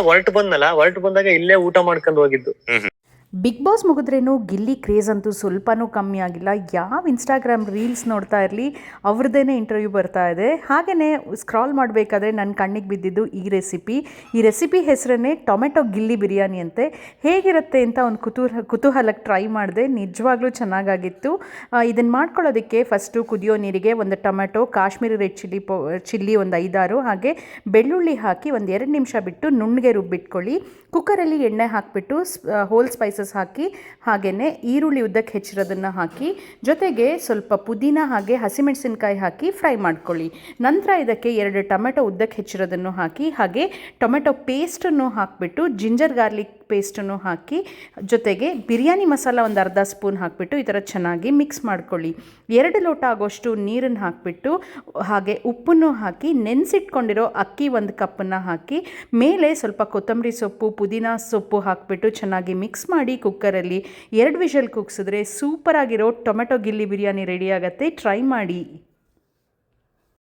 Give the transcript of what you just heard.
ಹೊರಟು ಬಂದಾಗ ಇಲ್ಲೇ ಊಟ ಮಾಡ್ಕೊಂಡು ಹೋಗಿದ್ದು. ಬಿಗ್ ಬಾಸ್ ಮುಗಿದ್ರೇನು ಗಿಲ್ಲಿ ಕ್ರೇಜ್ ಅಂತೂ ಸ್ವಲ್ಪನೂ ಕಮ್ಮಿ ಆಗಿಲ್ಲ. ಯಾವ ಇನ್ಸ್ಟಾಗ್ರಾಮ್ ರೀಲ್ಸ್ ನೋಡ್ತಾ ಇರಲಿ ಅವ್ರದ್ದೇ ಇಂಟರ್ವ್ಯೂ ಬರ್ತಾ ಇದೆ. ಹಾಗೆಯೇ ಸ್ಕ್ರಾಲ್ ಮಾಡಬೇಕಾದ್ರೆ ನನ್ನ ಕಣ್ಣಿಗೆ ಬಿದ್ದಿದ್ದು ಈ ರೆಸಿಪಿ ಹೆಸರನ್ನೇ ಟೊಮೆಟೊ ಗಿಲ್ಲಿ ಬಿರಿಯಾನಿ ಅಂತೆ. ಹೇಗಿರುತ್ತೆ ಅಂತ ಒಂದು ಕುತೂಹಲಕ್ಕೆ ಟ್ರೈ ಮಾಡಿದೆ. ನಿಜವಾಗ್ಲೂ ಚೆನ್ನಾಗಾಗಿತ್ತು. ಇದನ್ನು ಮಾಡ್ಕೊಳ್ಳೋದಕ್ಕೆ ಫಸ್ಟು ಕುದಿಯೋ ನೀರಿಗೆ ಒಂದು ಟೊಮೆಟೊ, ಕಾಶ್ಮೀರಿ ರೆಡ್ ಚಿಲ್ಲಿ ಒಂದು 5-6, ಹಾಗೆ ಬೆಳ್ಳುಳ್ಳಿ ಹಾಕಿ ಒಂದು 2 ನಿಮಿಷ ಬಿಟ್ಟು ನುಣ್ಣಗೆ ರುಬ್ಬಿಟ್ಕೊಳ್ಳಿ. ಕುಕ್ಕರಲ್ಲಿ ಎಣ್ಣೆ ಹಾಕಿಬಿಟ್ಟು ಹೋಲ್ ಸ್ಪೈಸಸ್ ಹಾಕಿ, ಹಾಗೆಯೇ ಈರುಳ್ಳಿ ಉದ್ದಕ್ಕೆ ಹೆಚ್ಚಿರೋದನ್ನು ಹಾಕಿ, ಜೊತೆಗೆ ಸ್ವಲ್ಪ ಪುದೀನ ಹಾಗೆ ಹಸಿಮೆಣಸಿನ್ಕಾಯಿ ಹಾಕಿ ಫ್ರೈ ಮಾಡ್ಕೊಳ್ಳಿ. ನಂತರ ಇದಕ್ಕೆ 2 ಟೊಮೆಟೊ ಉದ್ದಕ್ಕೆ ಹೆಚ್ಚಿರೋದನ್ನು ಹಾಕಿ, ಹಾಗೆ ಟೊಮೆಟೊ ಪೇಸ್ಟನ್ನು ಹಾಕಿಬಿಟ್ಟು ಜಿಂಜರ್ ಗಾರ್ಲಿಕ್ ಪೇಸ್ಟನ್ನು ಹಾಕಿ, ಜೊತೆಗೆ ಬಿರಿಯಾನಿ ಮಸಾಲ ಒಂದು ಅರ್ಧ ಸ್ಪೂನ್ ಹಾಕಿಬಿಟ್ಟು ಈ ಥರ ಚೆನ್ನಾಗಿ ಮಿಕ್ಸ್ ಮಾಡ್ಕೊಳ್ಳಿ. 2 ಲೋಟ ಆಗೋಷ್ಟು ನೀರನ್ನು ಹಾಕಿಬಿಟ್ಟು, ಹಾಗೆ ಉಪ್ಪನ್ನು ಹಾಕಿ, ನೆನೆಸಿಟ್ಕೊಂಡಿರೋ ಅಕ್ಕಿ 1 ಕಪ್ಪನ್ನು ಹಾಕಿ, ಮೇಲೆ ಸ್ವಲ್ಪ ಕೊತ್ತಂಬರಿ ಸೊಪ್ಪು, ಪುದೀನ ಸೊಪ್ಪು ಹಾಕಿಬಿಟ್ಟು ಚೆನ್ನಾಗಿ ಮಿಕ್ಸ್ ಮಾಡಿ ಕುಕ್ಕರಲ್ಲಿ 2 ವಿಷಲ್ ಕೂಗಿಸಿದ್ರೆ ಸೂಪರಾಗಿರೋ ಟೊಮೆಟೊ ಗಿಲ್ಲಿ ಬಿರಿಯಾನಿ ರೆಡಿ ಆಗುತ್ತೆ. ಟ್ರೈ ಮಾಡಿ.